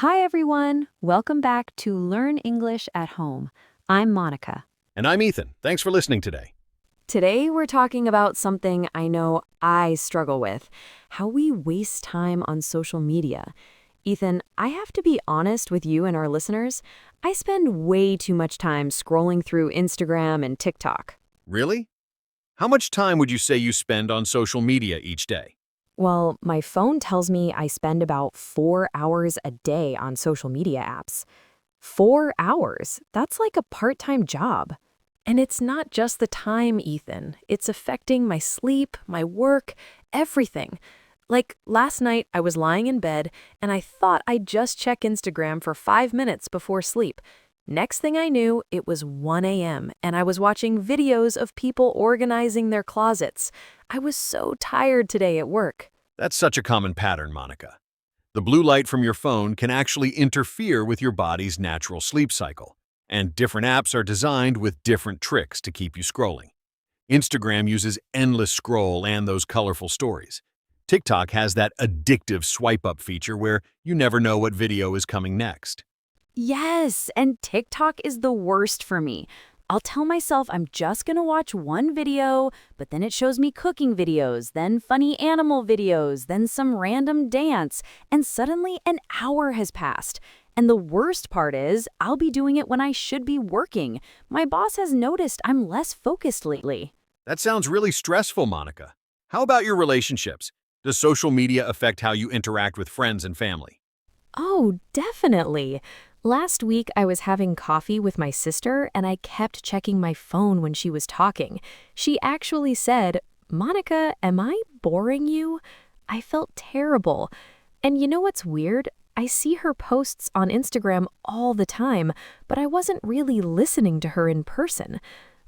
Hi, everyone. Welcome back to Learn English at Home. I'm Monica. And I'm Ethan. Thanks for listening today. Today, we're talking about something I know I struggle with how we waste time on social media. Ethan, I have to be honest with you and our listeners. I spend way too much time scrolling through Instagram and TikTok. Really? How much time would you say you spend on social media each day? Well, my phone tells me I spend about 4 hours a day on social media apps. 4 hours? That's like a part time job. And it's not just the time, Ethan. It's affecting my sleep, my work, everything. Like last night, I was lying in bed and I thought I'd just check Instagram for 5 minutes before sleep. Next thing I knew, it was 1 a.m. and I was watching videos of people organizing their closets. I was so tired today at work. That's such a common pattern, Monica. The blue light from your phone can actually interfere with your body's natural sleep cycle, and different apps are designed with different tricks to keep you scrolling. Instagram uses endless scroll and those colorful stories. TikTok has that addictive swipe up feature where you never know what video is coming next. Yes, and TikTok is the worst for me. I'll tell myself I'm just gonna watch one video, but then it shows me cooking videos, then funny animal videos, then some random dance, and suddenly an hour has passed. And the worst part is, I'll be doing it when I should be working. My boss has noticed I'm less focused lately. That sounds really stressful, Monica. How about your relationships? Does social media affect how you interact with friends and family? Oh, definitely. Last week, I was having coffee with my sister and I kept checking my phone when she was talking. She actually said, "Monica, am I boring you?" I felt terrible. And you know what's weird? I see her posts on Instagram all the time, but I wasn't really listening to her in person.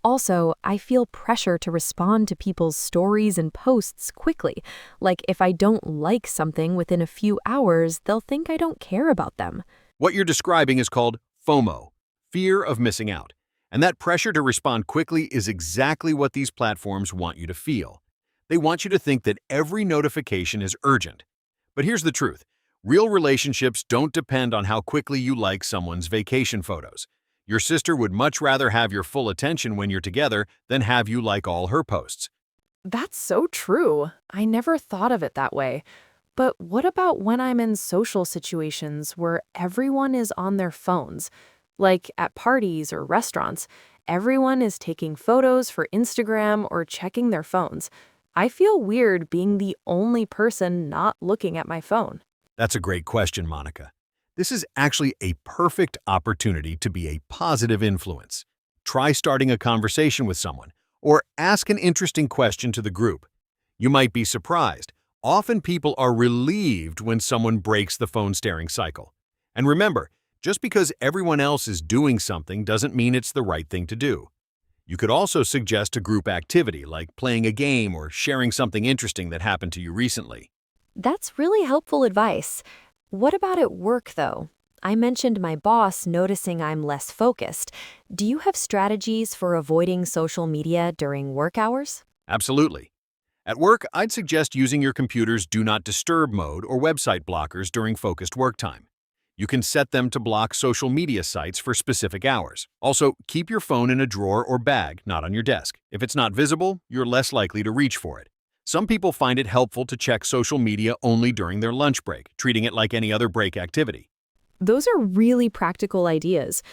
Also, I feel pressure to respond to people's stories and posts quickly. Like if I don't like something within a few hours, they'll think I don't care about them. What you're describing is called FOMO, fear of missing out. And that pressure to respond quickly is exactly what these platforms want you to feel. They want you to think that every notification is urgent. But here's the truth. Real relationships don't depend on how quickly you like someone's vacation photos. Your sister would much rather have your full attention when you're together than have you like all her posts. That's so true. I never thought of it that way. But what about when I'm in social situations where everyone is on their phones? Like at parties or restaurants, everyone is taking photos for Instagram or checking their phones. I feel weird being the only person not looking at my phone. That's a great question, Monica. This is actually a perfect opportunity to be a positive influence. Try starting a conversation with someone or ask an interesting question to the group. You might be surprised. Often people are relieved when someone breaks the phone staring cycle. And remember, just because everyone else is doing something doesn't mean it's the right thing to do. You could also suggest a group activity like playing a game or sharing something interesting that happened to you recently. That's really helpful advice. What about at work, though? I mentioned my boss noticing I'm less focused. Do you have strategies for avoiding social media during work hours? Absolutely. At work, I'd suggest using your computer's Do Not Disturb mode or website blockers during focused work time. You can set them to block social media sites for specific hours. Also, keep your phone in a drawer or bag, not on your desk. If it's not visible, you're less likely to reach for it. Some people find it helpful to check social media only during their lunch break, treating it like any other break activity. Those are really practical ideas.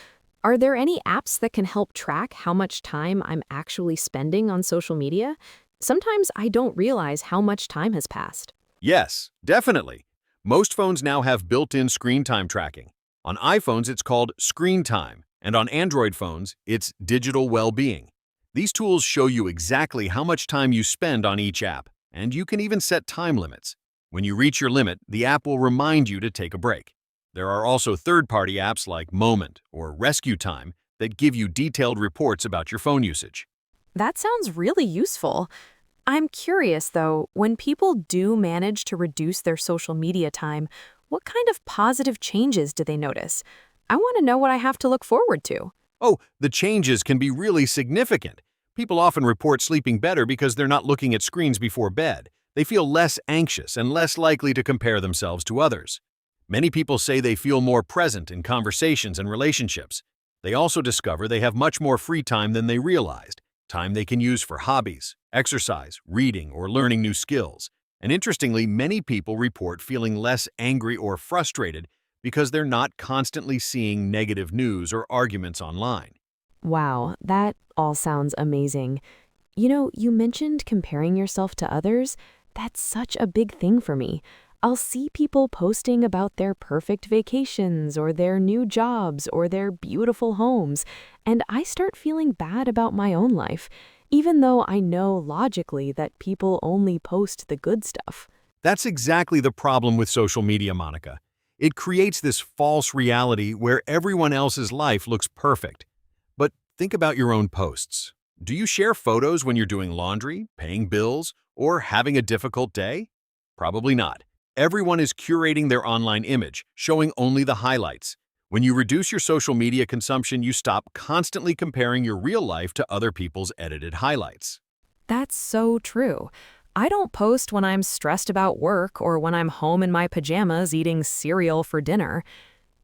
Are there any apps that can help track how much time I'm actually spending on social media? Sometimes I don't realize how much time has passed. Yes, definitely. Most phones now have built-in screen time tracking. On iPhones, it's called Screen Time, and on Android phones, it's Digital Well-being. These tools show you exactly how much time you spend on each app, and you can even set time limits. When you reach your limit, the app will remind you to take a break. There are also third-party apps like Moment or Rescue Time that give you detailed reports about your phone usage. That sounds really useful. I'm curious, though, when people do manage to reduce their social media time, what kind of positive changes do they notice? I want to know what I have to look forward to. Oh, the changes can be really significant. People often report sleeping better because they're not looking at screens before bed. They feel less anxious and less likely to compare themselves to others. Many people say they feel more present in conversations and relationships. They also discover they have much more free time than they realized, time they can use for hobbies, exercise, reading, or learning new skills. And interestingly, many people report feeling less angry or frustrated because they're not constantly seeing negative news or arguments online. Wow, that all sounds amazing. You know, you mentioned comparing yourself to others. That's such a big thing for me. I'll see people posting about their perfect vacations or their new jobs or their beautiful homes, and I start feeling bad about my own life, even though I know logically that people only post the good stuff. That's exactly the problem with social media, Monica. It creates this false reality where everyone else's life looks perfect. But think about your own posts. Do you share photos when you're doing laundry, paying bills, or having a difficult day? Probably not. Everyone is curating their online image, showing only the highlights. When you reduce your social media consumption, you stop constantly comparing your real life to other people's edited highlights. That's so true. I don't post when I'm stressed about work or when I'm home in my pajamas eating cereal for dinner.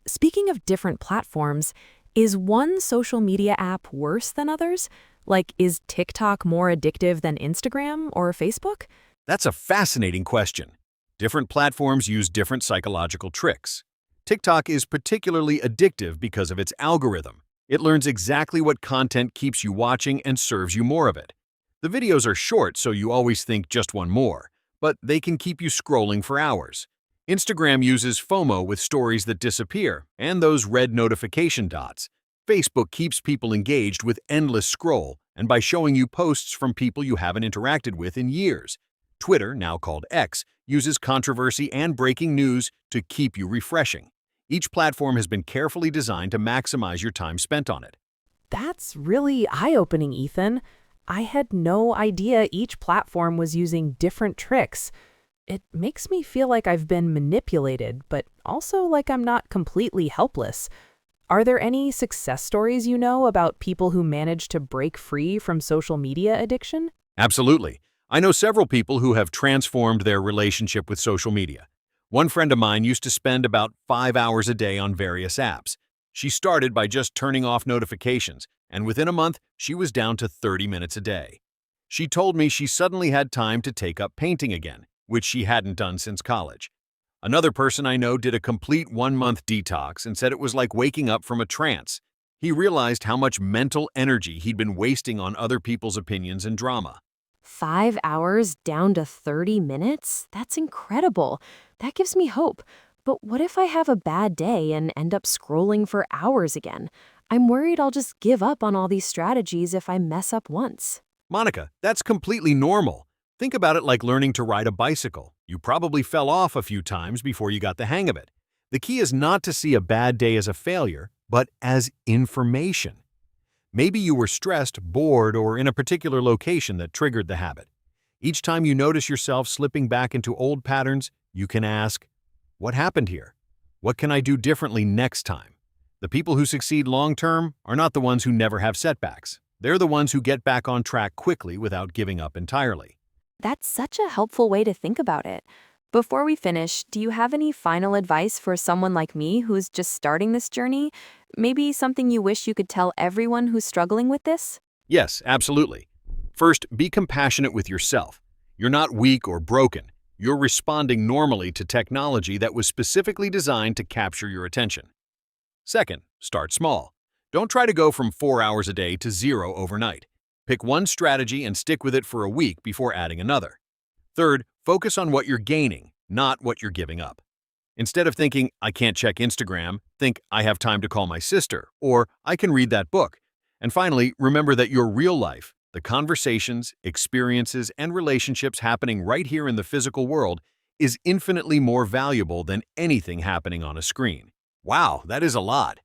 Speaking of different platforms, is one social media app worse than others? Like, is TikTok more addictive than Instagram or Facebook? That's a fascinating question. Different platforms use different psychological tricks. TikTok is particularly addictive because of its algorithm. It learns exactly what content keeps you watching and serves you more of it. The videos are short, so you always think just one more, but they can keep you scrolling for hours. Instagram uses FOMO with stories that disappear and those red notification dots. Facebook keeps people engaged with endless scroll and by showing you posts from people you haven't interacted with in years. Twitter, now called X, uses controversy and breaking news to keep you refreshing. Each platform has been carefully designed to maximize your time spent on it. That's really eye-opening, Ethan. I had no idea each platform was using different tricks. It makes me feel like I've been manipulated, but also like I'm not completely helpless. Are there any success stories you know about people who managed to break free from social media addiction? Absolutely. I know several people who have transformed their relationship with social media. One friend of mine used to spend about 5 hours a day on various apps. She started by just turning off notifications, and within a month, she was down to 30 minutes a day. She told me she suddenly had time to take up painting again, which she hadn't done since college. Another person I know did a complete 1-month detox and said it was like waking up from a trance. He realized how much mental energy he'd been wasting on other people's opinions and drama. 5 hours down to 30 minutes? That's incredible. That gives me hope. But what if I have a bad day and end up scrolling for hours again? I'm worried I'll just give up on all these strategies if I mess up once. Monica, that's completely normal. Think about it like learning to ride a bicycle. You probably fell off a few times before you got the hang of it. The key is not to see a bad day as a failure, but as information. Maybe you were stressed, bored, or in a particular location that triggered the habit. Each time you notice yourself slipping back into old patterns, you can ask, what happened here? What can I do differently next time? The people who succeed long-term are not the ones who never have setbacks. They're the ones who get back on track quickly without giving up entirely. That's such a helpful way to think about it. Before we finish, do you have any final advice for someone like me who's just starting this journey? Maybe something you wish you could tell everyone who's struggling with this? Yes, absolutely. First, be compassionate with yourself. You're not weak or broken. You're responding normally to technology that was specifically designed to capture your attention. Second, start small. Don't try to go from 4 hours a day to 0 overnight. Pick one strategy and stick with it for a week before adding another. Third, focus on what you're gaining, not what you're giving up. Instead of thinking, I can't check Instagram, think, I have time to call my sister, or I can read that book. And finally, remember that your real life, the conversations, experiences, and relationships happening right here in the physical world, is infinitely more valuable than anything happening on a screen. Wow, that is a lot.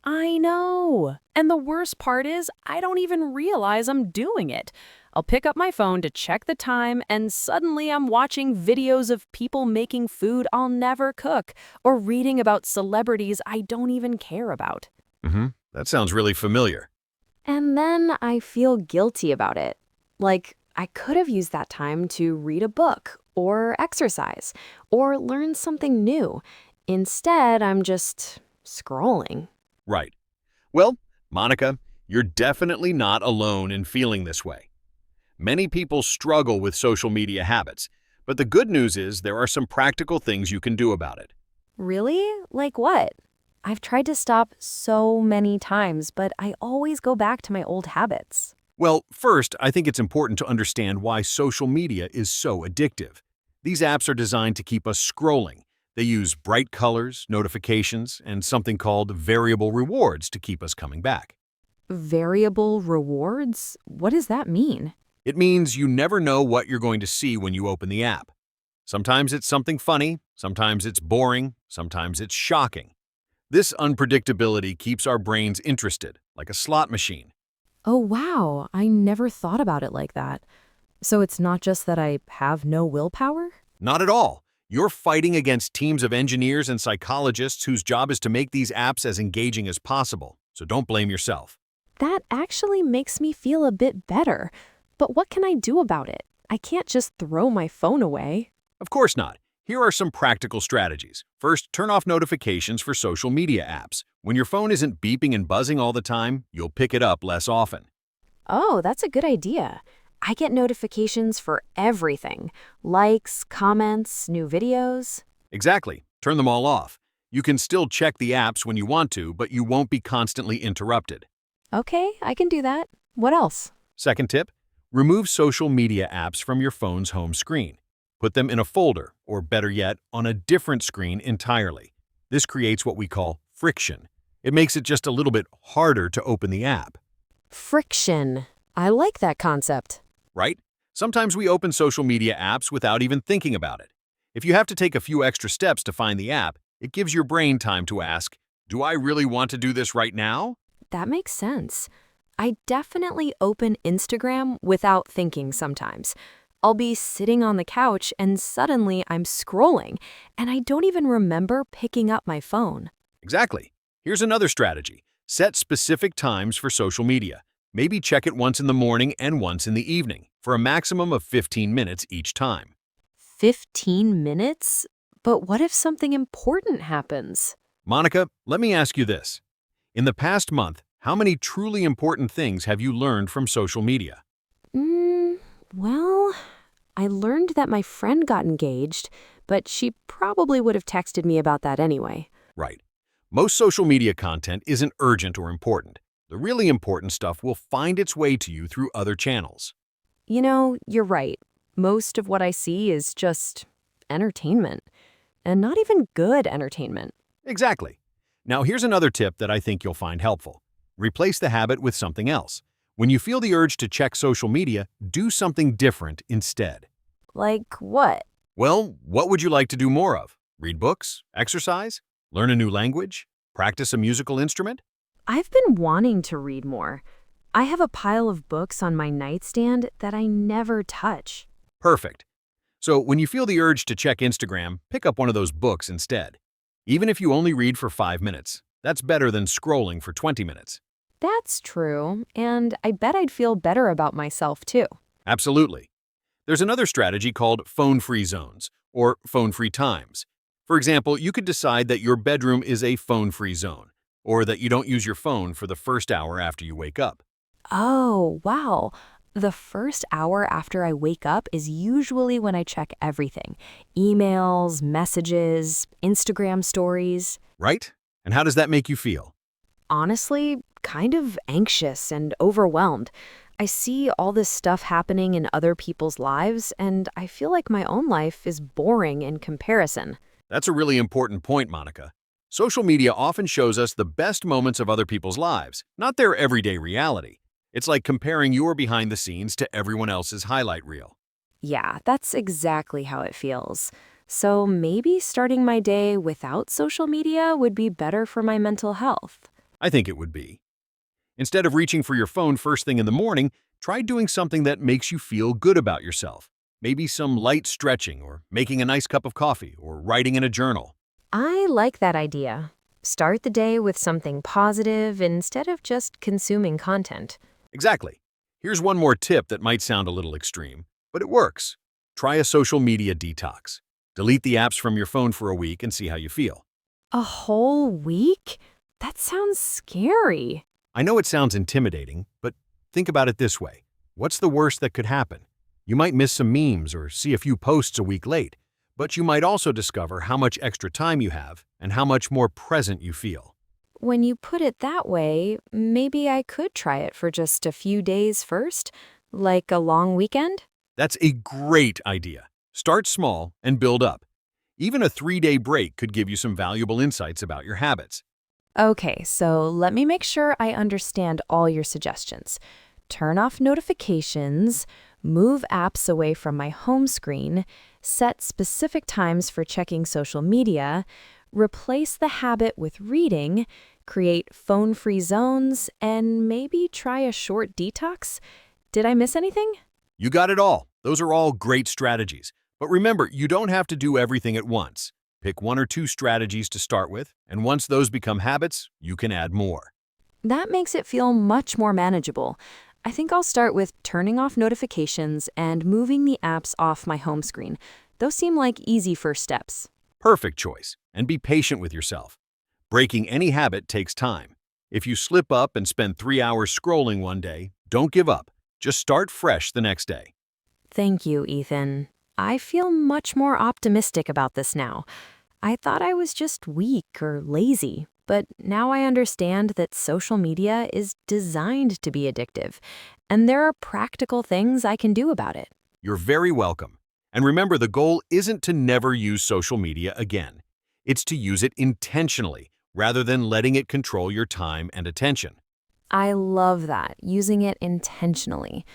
I know. And the worst part is, I don't even realize I'm doing it. I'll pick up my phone to check the time, and suddenly I'm watching videos of people making food I'll never cook, or reading about celebrities I don't even care about. That sounds really familiar. And then I feel guilty about it. Like, I could have used that time to read a book, or exercise, or learn something new. Instead, I'm just scrolling. Right. Well, Monica, you're definitely not alone in feeling this way. Many people struggle with social media habits, but the good news is there are some practical things you can do about it. Really? Like what? I've tried to stop so many times, but I always go back to my old habits. Well, first, I think it's important to understand why social media is so addictive. These apps are designed to keep us scrolling. They use bright colors, notifications, and something called variable rewards to keep us coming back. Variable rewards? What does that mean? It means you never know what you're going to see when you open the app. Sometimes it's something funny, sometimes it's boring, sometimes it's shocking. This unpredictability keeps our brains interested, like a slot machine. Oh, wow. I never thought about it like that. So it's not just that I have no willpower? Not at all. You're fighting against teams of engineers and psychologists whose job is to make these apps as engaging as possible, so don't blame yourself. That actually makes me feel a bit better. But what can I do about it? I can't just throw my phone away. Of course not. Here are some practical strategies. First, turn off notifications for social media apps. When your phone isn't beeping and buzzing all the time, you'll pick it up less often. Oh, that's a good idea. I get notifications for everything. Likes, comments, new videos. Exactly. Turn them all off. You can still check the apps when you want to, but you won't be constantly interrupted. Okay, I can do that. What else? Second tip, remove social media apps from your phone's home screen. Put them in a folder, or better yet, on a different screen entirely. This creates what we call friction. It makes it just a little bit harder to open the app. Friction. I like that concept. Right? Sometimes we open social media apps without even thinking about it. If you have to take a few extra steps to find the app, it gives your brain time to ask, do I really want to do this right now? That makes sense. I definitely open Instagram without thinking sometimes. I'll be sitting on the couch and suddenly I'm scrolling, and I don't even remember picking up my phone. Exactly. Here's another strategy. Set specific times for social media. Maybe check it once in the morning and once in the evening, for a maximum of 15 minutes each time. 15 minutes? But what if something important happens? Monica, let me ask you this. In the past month, how many truly important things have you learned from social media? Well, I learned that my friend got engaged, but she probably would have texted me about that anyway. Right. Most social media content isn't urgent or important. The really important stuff will find its way to you through other channels. You know, you're right. Most of what I see is just entertainment, and not even good entertainment. Exactly. Now here's another tip that I think you'll find helpful. Replace the habit with something else. When you feel the urge to check social media, do something different instead. Like what? Well, what would you like to do more of? Read books? Exercise? Learn a new language? Practice a musical instrument? I've been wanting to read more. I have a pile of books on my nightstand that I never touch. Perfect. So when you feel the urge to check Instagram, pick up one of those books instead. Even if you only read for 5 minutes, that's better than scrolling for 20 minutes. That's true, and I bet I'd feel better about myself too. Absolutely. There's another strategy called phone-free zones, or phone-free times. For example, you could decide that your bedroom is a phone-free zone, or that you don't use your phone for the first hour after you wake up. Oh, wow. The first hour after I wake up is usually when I check everything. Emails, messages, Instagram stories. Right? And how does that make you feel? Honestly, kind of anxious and overwhelmed. I see all this stuff happening in other people's lives, and I feel like my own life is boring in comparison. That's a really important point, Monica. Social media often shows us the best moments of other people's lives, not their everyday reality. It's like comparing your behind the scenes to everyone else's highlight reel. Yeah, that's exactly how it feels. So maybe starting my day without social media would be better for my mental health. I think it would be. Instead of reaching for your phone first thing in the morning, try doing something that makes you feel good about yourself. Maybe some light stretching, or making a nice cup of coffee, or writing in a journal. I like that idea. Start the day with something positive instead of just consuming content. Exactly. Here's one more tip that might sound a little extreme, but it works. Try a social media detox. Delete the apps from your phone for a week and see how you feel. A whole week? That sounds scary. I know it sounds intimidating, but think about it this way. What's the worst that could happen? You might miss some memes or see a few posts a week late, but you might also discover how much extra time you have and how much more present you feel. When you put it that way, maybe I could try it for just a few days first, like a long weekend? That's a great idea. Start small and build up. Even a 3-day break could give you some valuable insights about your habits. Okay, so let me make sure I understand all your suggestions. Turn off notifications, move apps away from my home screen, set specific times for checking social media, replace the habit with reading, create phone-free zones, and maybe try a short detox. Did I miss anything? You got it all. Those are all great strategies. But remember, you don't have to do everything at once. Pick 1 or 2 strategies to start with, and once those become habits, you can add more. That makes it feel much more manageable. I think I'll start with turning off notifications and moving the apps off my home screen. Those seem like easy first steps. Perfect choice. And be patient with yourself. Breaking any habit takes time. If you slip up and spend 3 hours scrolling one day, don't give up. Just start fresh the next day. Thank you, Ethan. I feel much more optimistic about this now. I thought I was just weak or lazy, but now I understand that social media is designed to be addictive, and there are practical things I can do about it. You're very welcome. And remember, the goal isn't to never use social media again. It's to use it intentionally, rather than letting it control your time and attention. I love that, using it intentionally.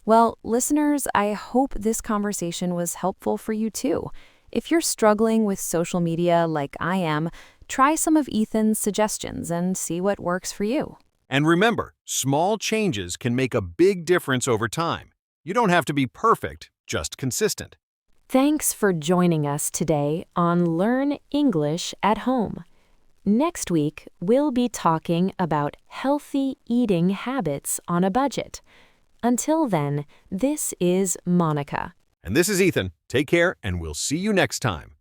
Well, listeners, I hope this conversation was helpful for you too. If you're struggling with social media like I am, try some of Ethan's suggestions and see what works for you. And remember, small changes can make a big difference over time. You don't have to be perfect, just consistent. Thanks for joining us today on Learn English at Home. Next week, we'll be talking about healthy eating habits on a budget. Until then, this is Monica. And this is Ethan. Take care, and we'll see you next time.